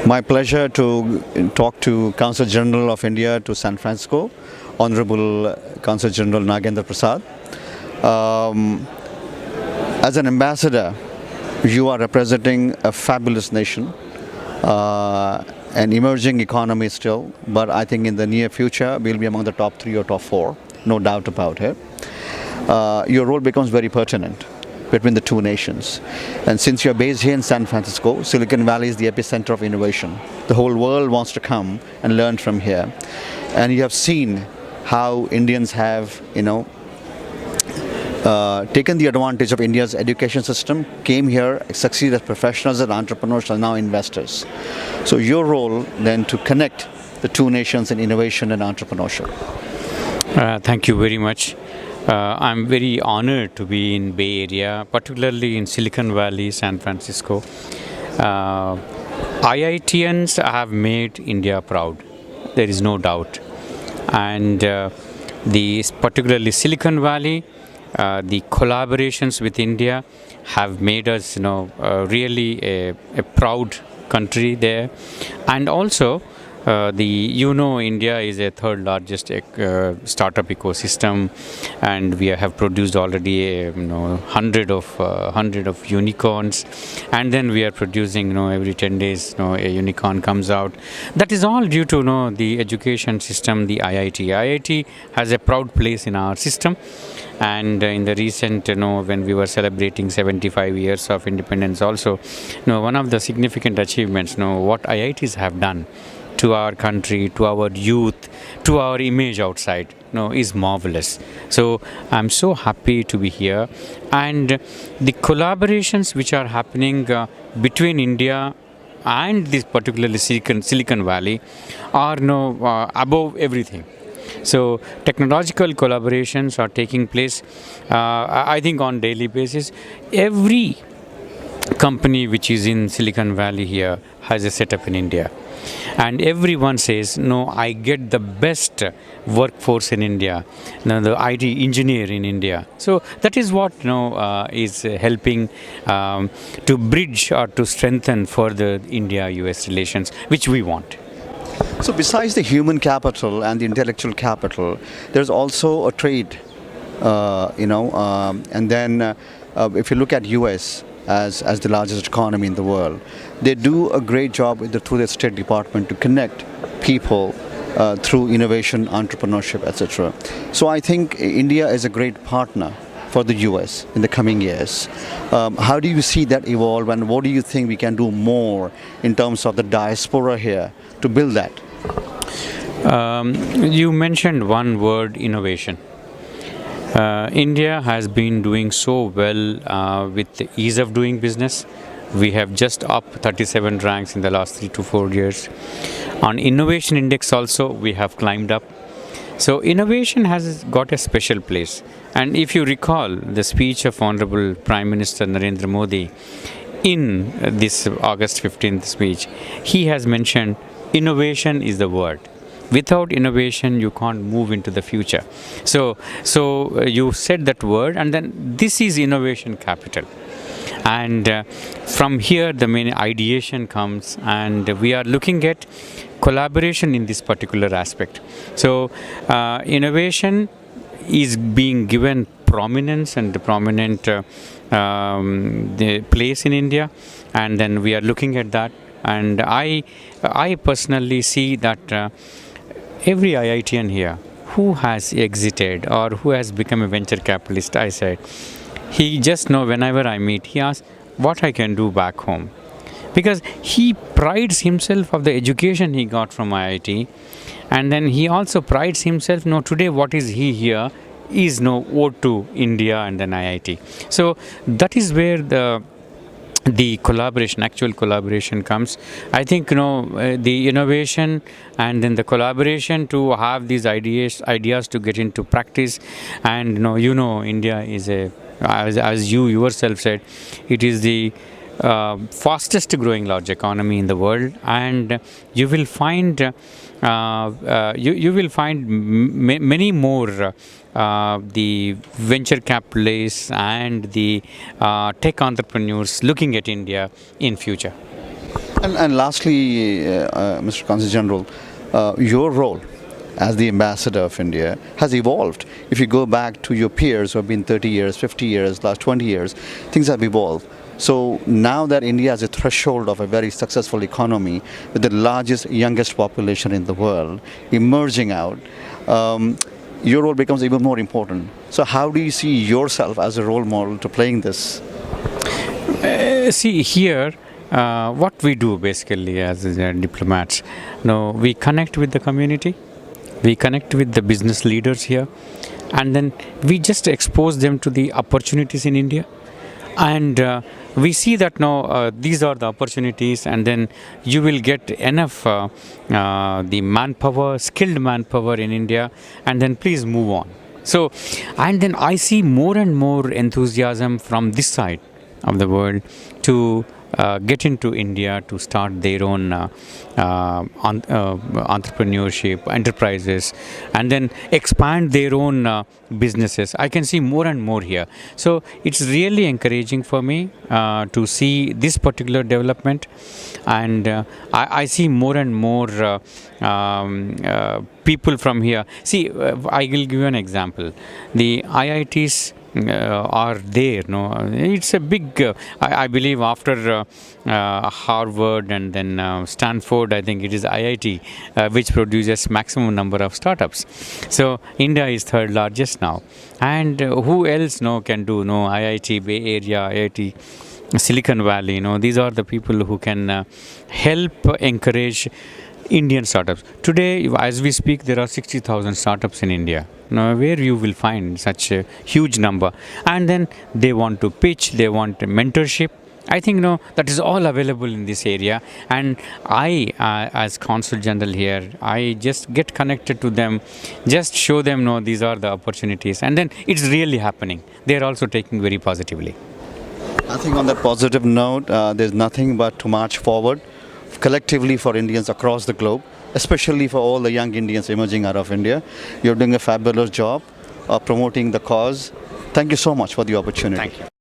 My pleasure to talk to Consul General of India to San Francisco, Honorable Consul General Nagendra Prasad. As an ambassador, you are representing a fabulous nation, an emerging economy still, but I think in the near future we'll be among the top 3 or top 4, no doubt about it. Your role becomes very pertinent between the two nations. And since you're based here in San Francisco, Silicon Valley is the epicenter of innovation. The whole world wants to come and learn from here. And you have seen how Indians have, taken the advantage of India's education system, came here, succeeded as professionals and entrepreneurs, and now investors. So your role then to connect the two nations in innovation and entrepreneurship. Thank you very much. I'm very honored to be in Bay Area, particularly in Silicon Valley, San Francisco. IITians have made India proud. There is no doubt. And particularly Silicon Valley, the collaborations with India have made us, really a proud country there. And also, India is a third largest startup ecosystem, and we have produced already hundred of unicorns, and then we are producing every 10 days a unicorn comes out. That is all due to the education system, the IIT. IIT has a proud place in our system. And in the recent, when we were celebrating 75 years of independence also, one of the significant achievements, what IITs have done to our country, to our youth, to our image outside, is marvelous. So I'm so happy to be here. And the collaborations which are happening between India and this particularly Silicon Valley are above everything. So technological collaborations are taking place, I think, on daily basis. Every company which is in Silicon Valley here has a setup in India. And everyone says, I get the best workforce in India, the IT engineer in India. So that is what is helping to bridge or to strengthen further India-US relations, which we want. So besides the human capital and the intellectual capital, there's also a trade, and then if you look at US as the largest economy in the world, they do a great job through their State Department to connect people through innovation, entrepreneurship, etc. So I think India is a great partner for the US in the coming years. How do you see that evolve, and what do you think we can do more in terms of the diaspora here to build that? You mentioned one word, innovation. India has been doing so well with the ease of doing business. We have just up 37 ranks in the last 3 to 4 years. On innovation index also, we have climbed up. So innovation has got a special place. And if you recall the speech of Honorable Prime Minister Narendra Modi in this August 15th speech, he has mentioned innovation is the word. Without innovation, you can't move into the future. So you said that word, and then this is innovation capital. And from here, the main ideation comes, and we are looking at collaboration in this particular aspect. So innovation is being given prominence and prominent the place in India, and then we are looking at that. And I personally see that every IITian here who has exited or who has become a venture capitalist, I said, he just whenever I meet, he asks what I can do back home. Because he prides himself of the education he got from IIT, and then he also prides himself, today what is he here is owed to India and then IIT. So that is where the collaboration, actual collaboration comes. I think the innovation and then the collaboration to have these ideas to get into practice. And India is as you yourself said, it is the fastest growing large economy in the world, and you will find many more the venture capitalists and the tech entrepreneurs looking at India in future. And lastly, Mr. Consul General, your role as the ambassador of India has evolved. If you go back to your peers who have been 30 years, 50 years, last 20 years, things have evolved. So now that India has a threshold of a very successful economy with the largest, youngest population in the world emerging out, your role becomes even more important. So how do you see yourself as a role model to playing this? See here, what we do basically as diplomats, we connect with the community, we connect with the business leaders here, and then we just expose them to the opportunities in India. And we see that now these are the opportunities, and then you will get enough the manpower, skilled manpower in India, and then please move on. So, and then I see more and more enthusiasm from this side of the world to get into India to start their own entrepreneurship, enterprises, and then expand their own businesses. I can see more and more here. So it's really encouraging for me to see this particular development, and I see more and more people from here. See, I will give you an example. The IITs are there. It's a big, I believe after Harvard and then Stanford, I think it is IIT which produces maximum number of startups. So India is third largest now, and who else can do? IIT Bay Area, IIT Silicon Valley. These are the people who can help encourage Indian startups. Today, as we speak, there are 60,000 startups in India. Where you will find such a huge number, and then they want to pitch, they want mentorship. I think that is all available in this area, and I as Consul General here, I just get connected to them, just show them these are the opportunities, and then it's really happening. They are also taking very positively. I think on that positive note, there's nothing but to march forward collectively for Indians across the globe, especially for all the young Indians emerging out of India. You're doing a fabulous job of promoting the cause. Thank you so much for the opportunity. Thank you.